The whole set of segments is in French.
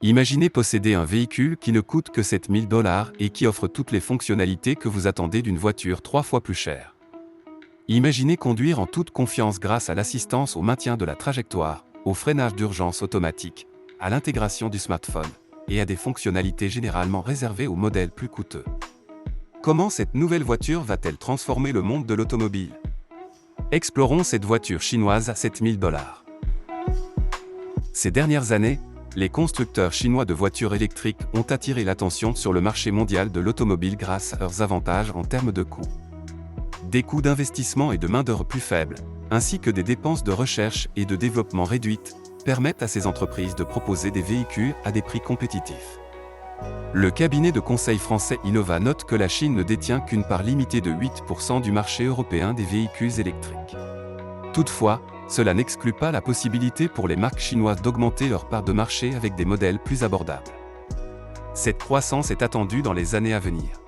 Imaginez posséder un véhicule qui ne coûte que 7 000 $ et qui offre toutes les fonctionnalités que vous attendez d'une voiture 3 fois plus chère. Imaginez conduire en toute confiance grâce à l'assistance au maintien de la trajectoire, au freinage d'urgence automatique, à l'intégration du smartphone, et à des fonctionnalités généralement réservées aux modèles plus coûteux. Comment cette nouvelle voiture va-t-elle transformer le monde de l'automobile? Explorons cette voiture chinoise à 7 000 $. Ces dernières années, les constructeurs chinois de voitures électriques ont attiré l'attention sur le marché mondial de l'automobile grâce à leurs avantages en termes de coûts. Des coûts d'investissement et de main-d'œuvre plus faibles, ainsi que des dépenses de recherche et de développement réduites, permettent à ces entreprises de proposer des véhicules à des prix compétitifs. Le cabinet de conseil français Innova note que la Chine ne détient qu'une part limitée de 8% du marché européen des véhicules électriques. Toutefois, cela n'exclut pas la possibilité pour les marques chinoises d'augmenter leur part de marché avec des modèles plus abordables. Cette croissance est attendue dans les années à venir.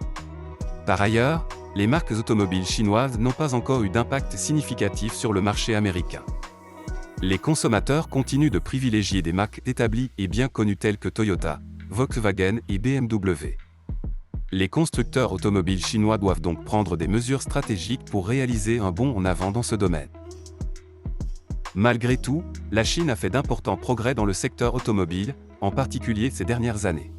Par ailleurs, les marques automobiles chinoises n'ont pas encore eu d'impact significatif sur le marché américain. Les consommateurs continuent de privilégier des marques établies et bien connues telles que Toyota, Volkswagen et BMW. Les constructeurs automobiles chinois doivent donc prendre des mesures stratégiques pour réaliser un bond en avant dans ce domaine. Malgré tout, la Chine a fait d'importants progrès dans le secteur automobile, en particulier ces dernières années.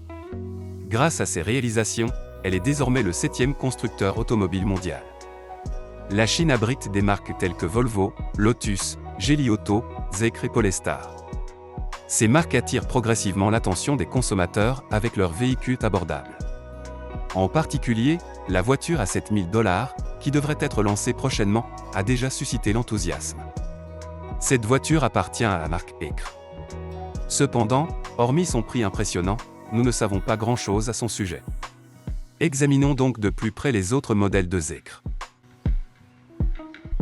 Grâce à ces réalisations, elle est désormais le 7e constructeur automobile mondial. La Chine abrite des marques telles que Volvo, Lotus, Geely Auto, Zeekr et Polestar. Ces marques attirent progressivement l'attention des consommateurs avec leurs véhicules abordables. En particulier, la voiture à 7 000 $, qui devrait être lancée prochainement, a déjà suscité l'enthousiasme. Cette voiture appartient à la marque Zeekr. Cependant, hormis son prix impressionnant, nous ne savons pas grand-chose à son sujet. Examinons donc de plus près les autres modèles de Zeekr.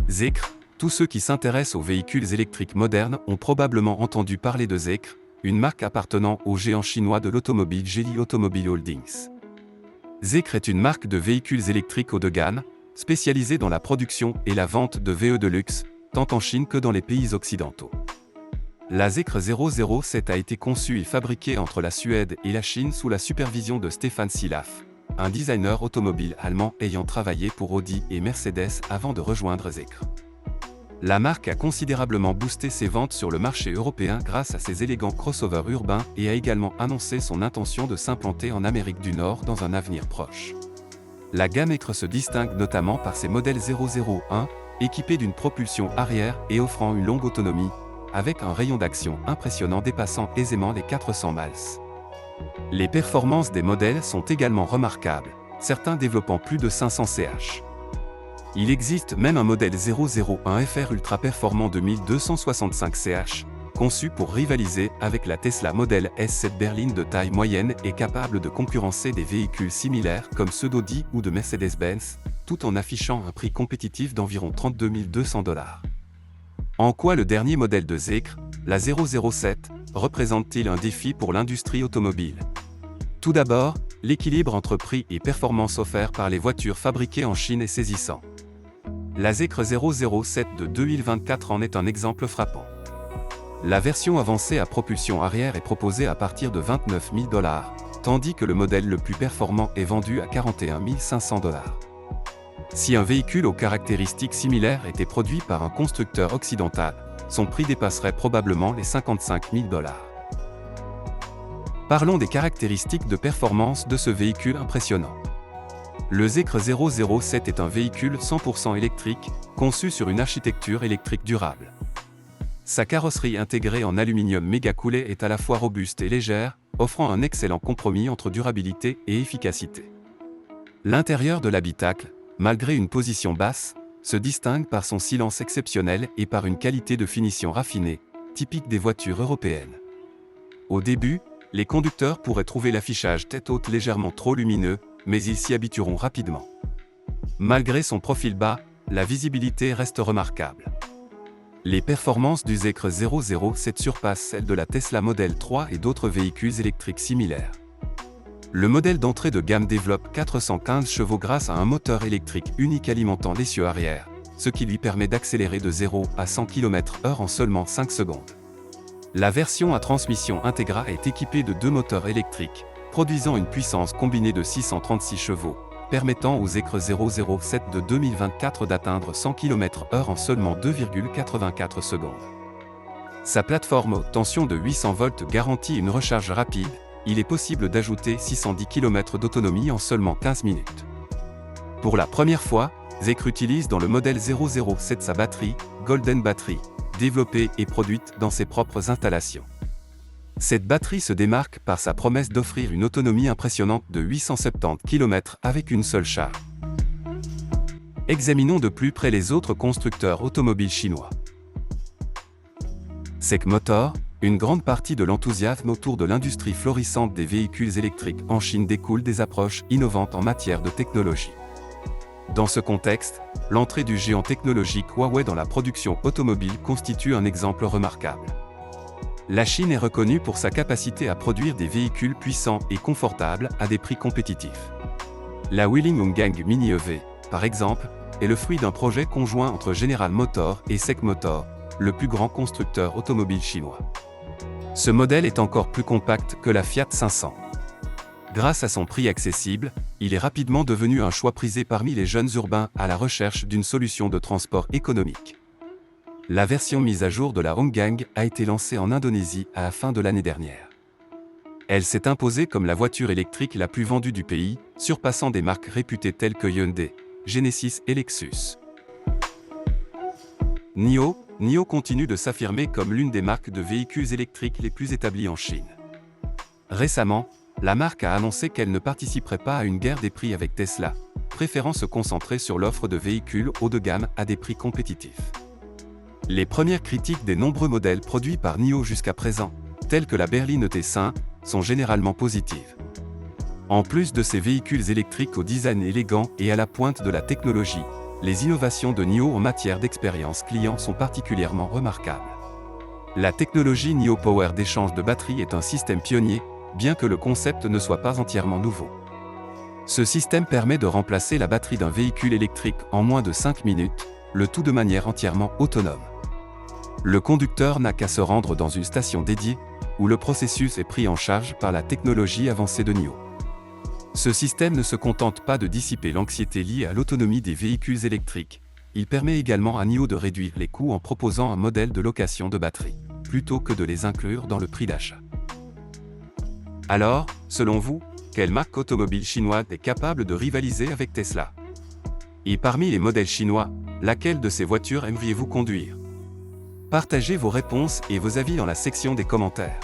Zeekr, tous ceux qui s'intéressent aux véhicules électriques modernes ont probablement entendu parler de Zeekr, une marque appartenant au géant chinois de l'automobile Geely Automobile Holdings. Zeekr est une marque de véhicules électriques haut de gamme, spécialisée dans la production et la vente de VE de luxe, tant en Chine que dans les pays occidentaux. La Zeekr 007 a été conçue et fabriquée entre la Suède et la Chine sous la supervision de Stefan Silaf, un designer automobile allemand ayant travaillé pour Audi et Mercedes avant de rejoindre Zeekr. La marque a considérablement boosté ses ventes sur le marché européen grâce à ses élégants crossovers urbains et a également annoncé son intention de s'implanter en Amérique du Nord dans un avenir proche. La gamme Zeekr se distingue notamment par ses modèles 001, équipés d'une propulsion arrière et offrant une longue autonomie, avec un rayon d'action impressionnant dépassant aisément les 400 miles. Les performances des modèles sont également remarquables, certains développant plus de 500 ch. Il existe même un modèle 001 FR ultra performant de 1265 ch, conçu pour rivaliser avec la Tesla Model S7 berline de taille moyenne et capable de concurrencer des véhicules similaires comme ceux d'Audi ou de Mercedes-Benz, tout en affichant un prix compétitif d'environ 32 200 $. En quoi le dernier modèle de Zeekr, la 007, représente-t-il un défi pour l'industrie automobile? Tout d'abord, l'équilibre entre prix et performance offert par les voitures fabriquées en Chine est saisissant. La Zeekr 007 de 2024 en est un exemple frappant. La version avancée à propulsion arrière est proposée à partir de 29 000 $, tandis que le modèle le plus performant est vendu à 41 500 $. Si un véhicule aux caractéristiques similaires était produit par un constructeur occidental, son prix dépasserait probablement les 55 000 $. Parlons des caractéristiques de performance de ce véhicule impressionnant. Le Zeekr 007 est un véhicule 100% électrique, conçu sur une architecture électrique durable. Sa carrosserie intégrée en aluminium méga coulé est à la fois robuste et légère, offrant un excellent compromis entre durabilité et efficacité. L'intérieur de l'habitacle, malgré une position basse, se distingue par son silence exceptionnel et par une qualité de finition raffinée, typique des voitures européennes. Au début, les conducteurs pourraient trouver l'affichage tête haute légèrement trop lumineux, mais ils s'y habitueront rapidement. Malgré son profil bas, la visibilité reste remarquable. Les performances du Zeekr 007 surpassent celles de la Tesla Model 3 et d'autres véhicules électriques similaires. Le modèle d'entrée de gamme développe 415 chevaux grâce à un moteur électrique unique alimentant l'essieu arrière, ce qui lui permet d'accélérer de 0 à 100 km/h en seulement 5 secondes. La version à transmission Integra est équipée de 2 moteurs électriques, produisant une puissance combinée de 636 chevaux, permettant aux Zecre 007 de 2024 d'atteindre 100 km/h en seulement 2,84 secondes. Sa plateforme haute tension de 800 volts garantit une recharge rapide. Il est possible d'ajouter 610 km d'autonomie en seulement 15 minutes. Pour la première fois, Zecre utilise dans le modèle 007 sa batterie, Golden Battery, développée et produite dans ses propres installations. Cette batterie se démarque par sa promesse d'offrir une autonomie impressionnante de 870 km avec une seule charge. Examinons de plus près les autres constructeurs automobiles chinois. SEC Motor. Une grande partie de l'enthousiasme autour de l'industrie florissante des véhicules électriques en Chine découle des approches innovantes en matière de technologie. Dans ce contexte, l'entrée du géant technologique Huawei dans la production automobile constitue un exemple remarquable. La Chine est reconnue pour sa capacité à produire des véhicules puissants et confortables à des prix compétitifs. La Wuling Honggang Mini EV, par exemple, est le fruit d'un projet conjoint entre General Motors et SEC Motor, le plus grand constructeur automobile chinois. Ce modèle est encore plus compact que la Fiat 500. Grâce à son prix accessible, il est rapidement devenu un choix prisé parmi les jeunes urbains à la recherche d'une solution de transport économique. La version mise à jour de la Honggang a été lancée en Indonésie à la fin de l'année dernière. Elle s'est imposée comme la voiture électrique la plus vendue du pays, surpassant des marques réputées telles que Hyundai, Genesis et Lexus. NIO continue de s'affirmer comme l'une des marques de véhicules électriques les plus établies en Chine. Récemment, la marque a annoncé qu'elle ne participerait pas à une guerre des prix avec Tesla, préférant se concentrer sur l'offre de véhicules haut de gamme à des prix compétitifs. Les premières critiques des nombreux modèles produits par NIO jusqu'à présent, tels que la berline T5, sont généralement positives. En plus de ces véhicules électriques au design élégant et à la pointe de la technologie, les innovations de NIO en matière d'expérience client sont particulièrement remarquables. La technologie NIO Power d'échange de batterie est un système pionnier, bien que le concept ne soit pas entièrement nouveau. Ce système permet de remplacer la batterie d'un véhicule électrique en moins de 5 minutes, le tout de manière entièrement autonome. Le conducteur n'a qu'à se rendre dans une station dédiée, où le processus est pris en charge par la technologie avancée de NIO. Ce système ne se contente pas de dissiper l'anxiété liée à l'autonomie des véhicules électriques, il permet également à NIO de réduire les coûts en proposant un modèle de location de batterie, plutôt que de les inclure dans le prix d'achat. Alors, selon vous, quelle marque automobile chinoise est capable de rivaliser avec Tesla? Et parmi les modèles chinois, laquelle de ces voitures aimeriez-vous conduire? Partagez vos réponses et vos avis dans la section des commentaires.